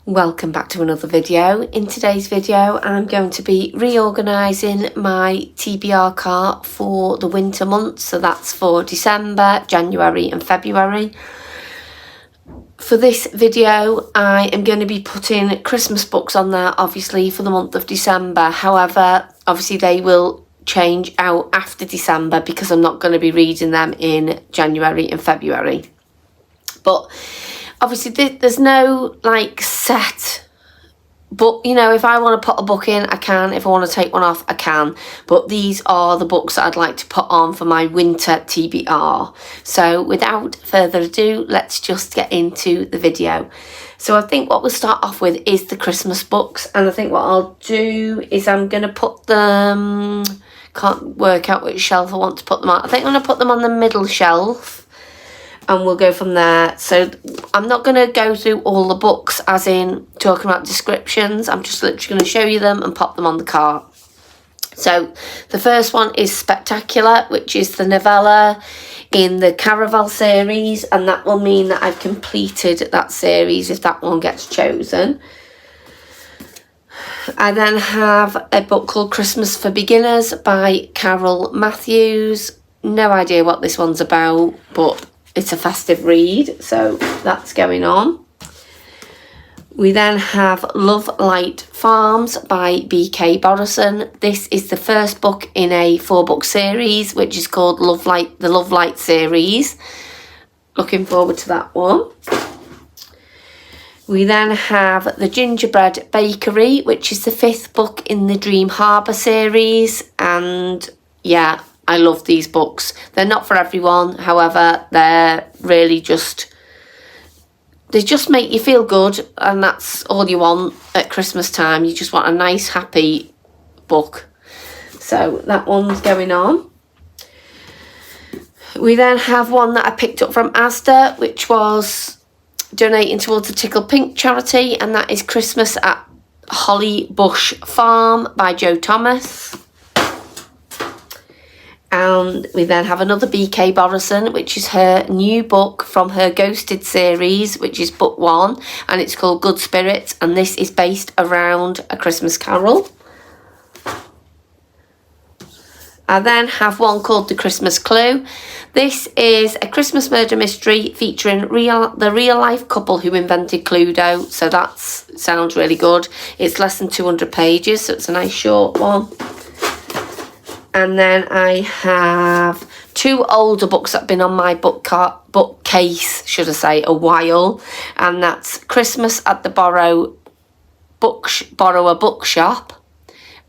Welcome back to another video. In today's video I'm going to be reorganising my TBR cart for the winter months, so that's for December, January and February. For this video I am going to be putting Christmas books on there, obviously for the month of December. However, obviously they will change out after December because I'm not going to be reading them in January and February. But obviously there's no like set, but you know, if I want to put a book in I can, if I want to take one off I can, but these are the books that I'd like to put on for my winter TBR. So without further ado, let's just get into the video. So I think what we'll start off with is the Christmas books, and I think what I'll do is I'm going to put them, can't work out which shelf I want to put them on. I think I'm going to put them on the middle shelf and we'll go from there. So I'm not going to go through all the books as in talking about descriptions. I'm just literally going to show you them and pop them on the cart. So the first one is Spectacular, which is the novella in the Caraval series, and that will mean that I've completed that series if that one gets chosen. I then have a book called Christmas for Beginners by Carol Matthews. No idea what this one's about, but it's a festive read, so that's going on. We then have Love Light Farms by B.K. Borison. This is the first book in a 4-book series, which is called the Love Light series. Looking forward to that one. We then have The Gingerbread Bakery, which is the 5th book in the Dream Harbour series, and yeah, I love these books. They're not for everyone, however, they're really they just make you feel good, and that's all you want at Christmas time. You just want a nice, happy book. So that one's going on. We then have one that I picked up from Asda, which was donating towards the Tickle Pink charity, and that is Christmas at Holly Bush Farm by Jo Thomas. And we then have another B.K. Borison, which is her new book from her Ghosted series, which is book 1, and it's called Good Spirits, and this is based around A Christmas Carol. I then have one called The Christmas Clue. This is a Christmas murder mystery featuring the real-life couple who invented Cluedo, so that sounds really good. It's less than 200 pages, so it's a nice short one. And then I have 2 older books that have been on my bookcase, should I say, a while. And that's Christmas at the Borrower Bookshop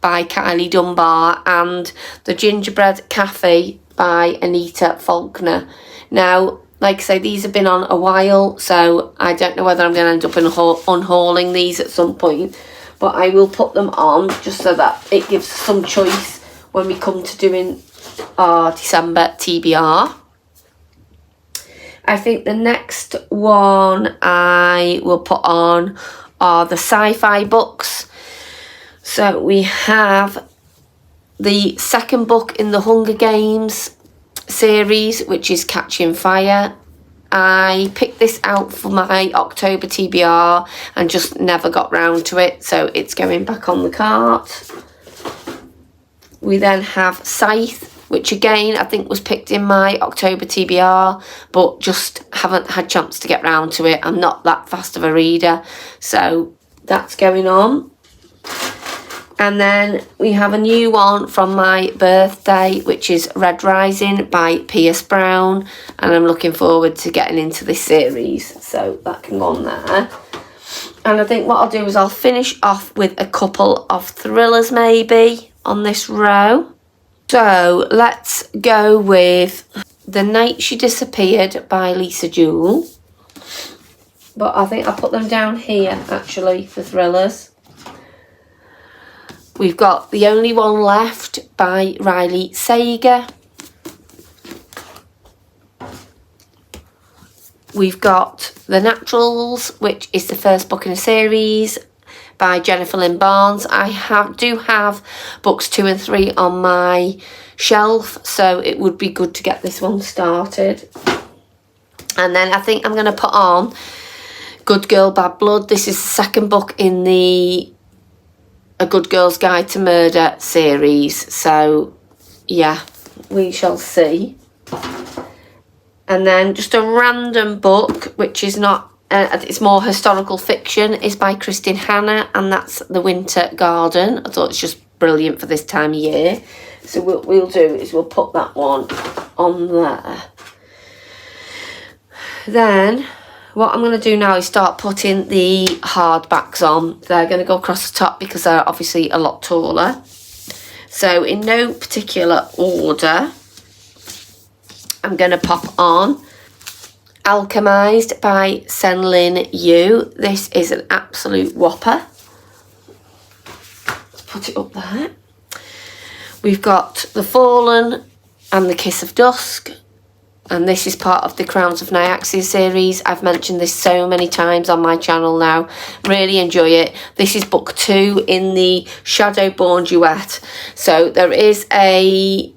by Kylie Dunbar and The Gingerbread Cafe by Anita Faulkner. Now, like I say, these have been on a while, so I don't know whether I'm going to end up unhauling these at some point. But I will put them on just so that it gives some choice when we come to doing our December TBR. I think the next one I will put on are the sci-fi books. So we have the 2nd book in the Hunger Games series, which is Catching Fire. I picked this out for my October TBR and just never got round to it, so it's going back on the cart. We then have Scythe, which again I think was picked in my October TBR, but just haven't had a chance to get round to it. I'm not that fast of a reader, so that's going on. And then we have a new one from my birthday, which is Red Rising by Pierce Brown, and I'm looking forward to getting into this series, so that can go on there. And I think what I'll do is I'll finish off with a couple of thrillers maybe on this row. So let's go with The Night She Disappeared by Lisa Jewell. But I think I'll put them down here actually for thrillers. We've got The Only One Left by Riley Sager. We've got The Naturals, which is the 1st book in a series by Jennifer Lynn Barnes. I do have books 2 and 3 on my shelf, so it would be good to get this one started. And then I think I'm going to put on Good Girl, Bad Blood. This is the second book in the A Good Girl's Guide to Murder series. So, yeah, we shall see. And then just a random book, which is not, it's more historical fiction, is by Kristin Hannah, and that's The Winter Garden. I thought it's just brilliant for this time of year. So what we'll do is we'll put that one on there. Then what I'm going to do now is start putting the hardbacks on. They're going to go across the top because they're obviously a lot taller. So in no particular order, I'm going to pop on Alchemized by Senlin Yu. This is an absolute whopper. Let's put it up there. We've got The Fallen and The Kiss of Dusk. And this is part of the Crowns of Nyaxia series. I've mentioned this so many times on my channel now. Really enjoy it. This is book 2 in the Shadowborn duet. So there is a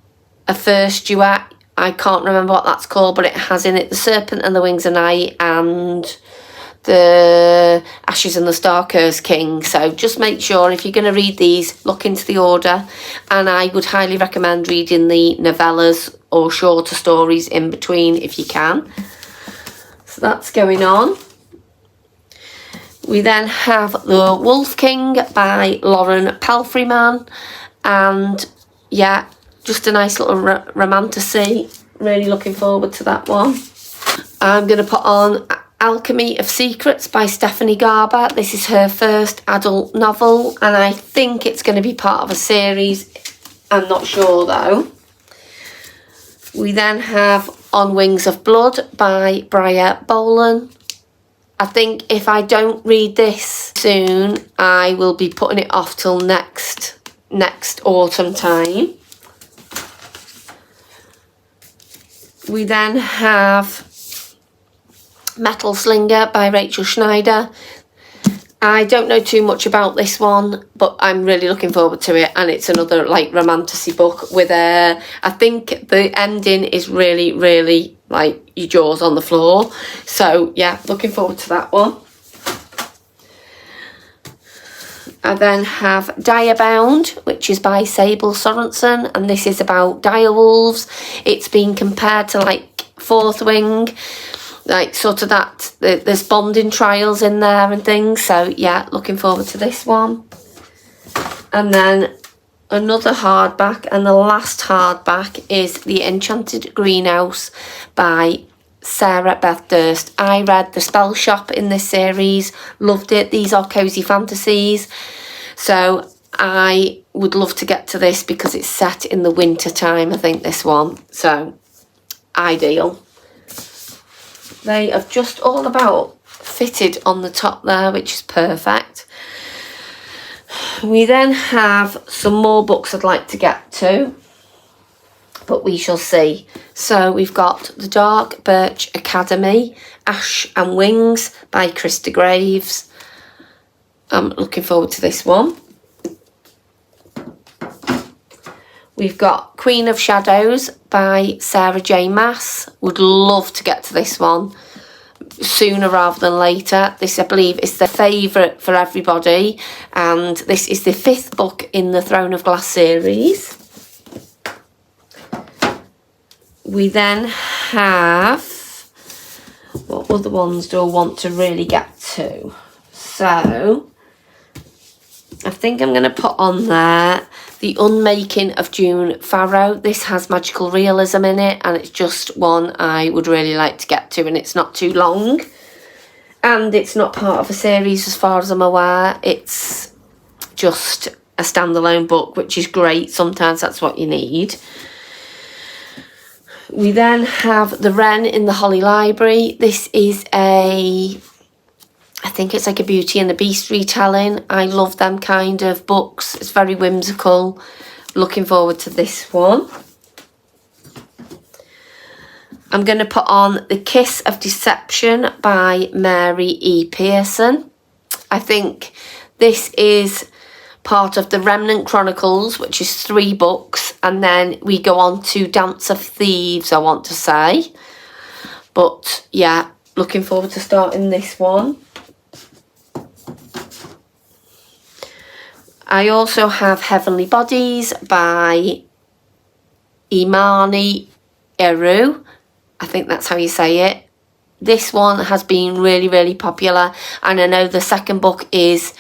first duet. I can't remember what that's called, but it has in it The Serpent and the Wings of Night and The Ashes and the Star-Cursed King. So just make sure if you're going to read these, look into the order. And I would highly recommend reading the novellas or shorter stories in between if you can. So that's going on. We then have The Wolf King by Lauren Pelfreyman. And yeah, just a nice little romantasy. Really looking forward to that one. I'm going to put on Alchemy of Secrets by Stephanie Garber. This is her first adult novel, and I think it's going to be part of a series. I'm not sure though. We then have On Wings of Blood by Briar Bolan. I think if I don't read this soon, I will be putting it off till next autumn time. We then have Metal Slinger by Rachel Schneider. I don't know too much about this one, but I'm really looking forward to it. And it's another like romantasy book with I think the ending is really, really like your jaws on the floor. So yeah, looking forward to that one. I then have Direbound, which is by Sable Sorensen, and this is about direwolves. It's been compared to like Fourth Wing, like sort of that, there's bonding trials in there and things. So yeah, looking forward to this one. And then another hardback, and the last hardback is The Enchanted Greenhouse by Sarah Beth Durst. I read The Spell Shop in this series, loved it. These are cozy fantasies, so I would love to get to this because it's set in the winter time, I think, this one, so ideal. They have just all about fitted on the top there, which is perfect. We then have some more books I'd like to get to, but we shall see. So we've got The Dark Birch Academy, Ash and Wings by Krista Graves. I'm looking forward to this one. We've got Queen of Shadows by Sarah J. Maas. Would love to get to this one sooner rather than later. This, I believe, is the favourite for everybody, and this is the 5th book in the Throne of Glass series. We then have, what other ones do I want to really get to? So I think I'm going to put on there The Unmaking of June Farrow. This has magical realism in it, and it's just one I would really like to get to, and it's not too long. And it's not part of a series as far as I'm aware. It's just a standalone book, which is great. Sometimes that's what you need. We then have The Wren in the Holly Library. This is I think it's like a Beauty and the Beast retelling. I love them kind of books. It's very whimsical. Looking forward to this one. I'm going to put on The Kiss of Deception by Mary E. Pearson. I think this is part of the Remnant Chronicles, which is 3 books, and then we go on to Dance of Thieves, I want to say. But yeah, looking forward to starting this one. I also have Heavenly Bodies by Imani Eru. I think that's how you say it. This one has been really, really popular, and I know the second book is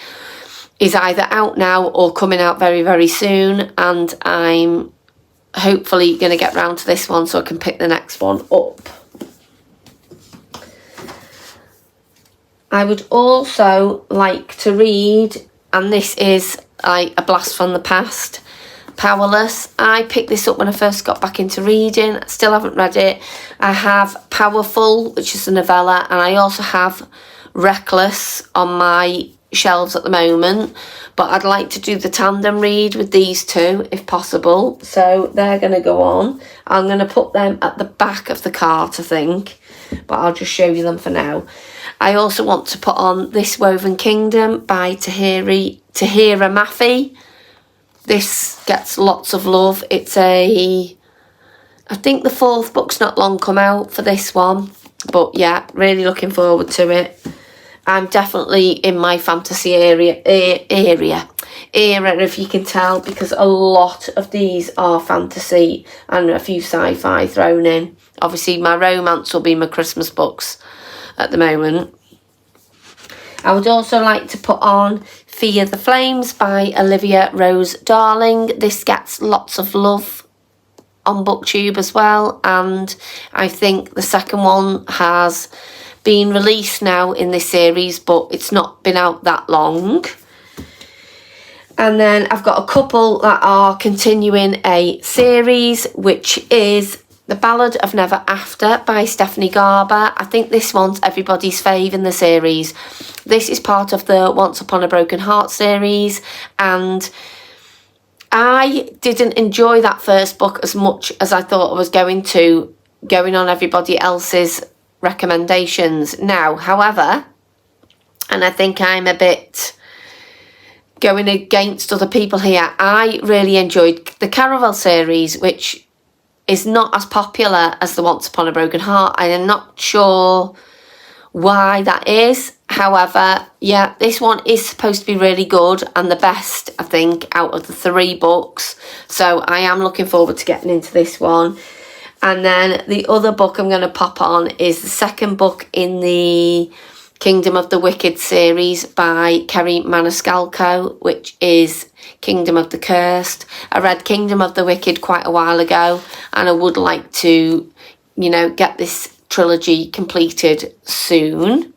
either out now or coming out very, very soon, and I'm hopefully going to get round to this one so I can pick the next one up. I would also like to read, and this is like a blast from the past, Powerless. I picked this up when I first got back into reading. Still haven't read it. I have Powerful, which is a novella, and I also have Reckless on my shelves at the moment, but I'd like to do the tandem read with these two if possible, so they're going to go on. I'm going to put them at the back of the cart, I think, but I'll just show you them for now. I also want to put on This Woven Kingdom by Tahira Mafi. This gets lots of love. It's I think the 4th book's not long come out for this one, but yeah, really looking forward to it. I'm definitely in my fantasy era, if you can tell, because a lot of these are fantasy and a few sci-fi thrown in. Obviously, my romance will be my Christmas books at the moment. I would also like to put on Fear the Flames by Olivia Rose Darling. This gets lots of love on BookTube as well, and I think the second one has been released now in this series, but it's not been out that long. And then I've got a couple that are continuing a series, which is The Ballad of Never After by Stephanie Garber. I think this one's everybody's fave in the series. This is part of the Once Upon a Broken Heart series, and I didn't enjoy that first book as much as I thought I was going on everybody else's recommendations now. However, and I think I'm a bit going against other people here, I really enjoyed the Caraval series, which is not as popular as the Once Upon a Broken Heart. I am not sure why that is. However, yeah, this one is supposed to be really good and the best, I think, out of the 3 books. So I am looking forward to getting into this one. And then the other book I'm going to pop on is the second book in the Kingdom of the Wicked series by Kerry Maniscalco, which is Kingdom of the Cursed. I read Kingdom of the Wicked quite a while ago, and I would like to, get this trilogy completed soon.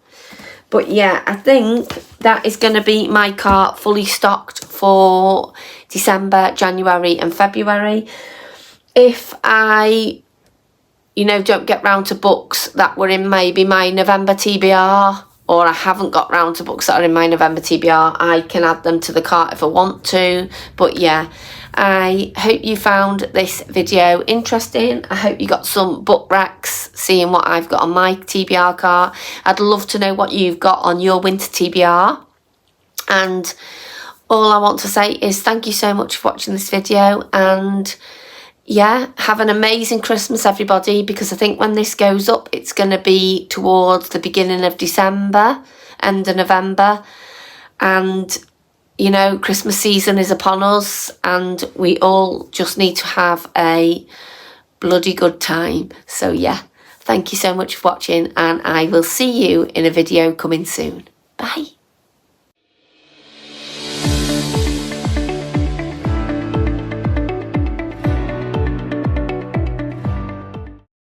But yeah, I think that is going to be my cart fully stocked for December, January and February. If I don't get round to books that were in maybe my November TBR, or I haven't got round to books that are in my November TBR, I can add them to the cart if I want to. But yeah, I hope you found this video interesting. I hope you got some book racks seeing what I've got on my TBR cart. I'd love to know what you've got on your winter TBR. And all I want to say is thank you so much for watching this video, and yeah, have an amazing Christmas, everybody, because I think when this goes up, it's going to be towards the beginning of December, end of November. And, Christmas season is upon us, and we all just need to have a bloody good time. So, yeah, thank you so much for watching, and I will see you in a video coming soon. Bye.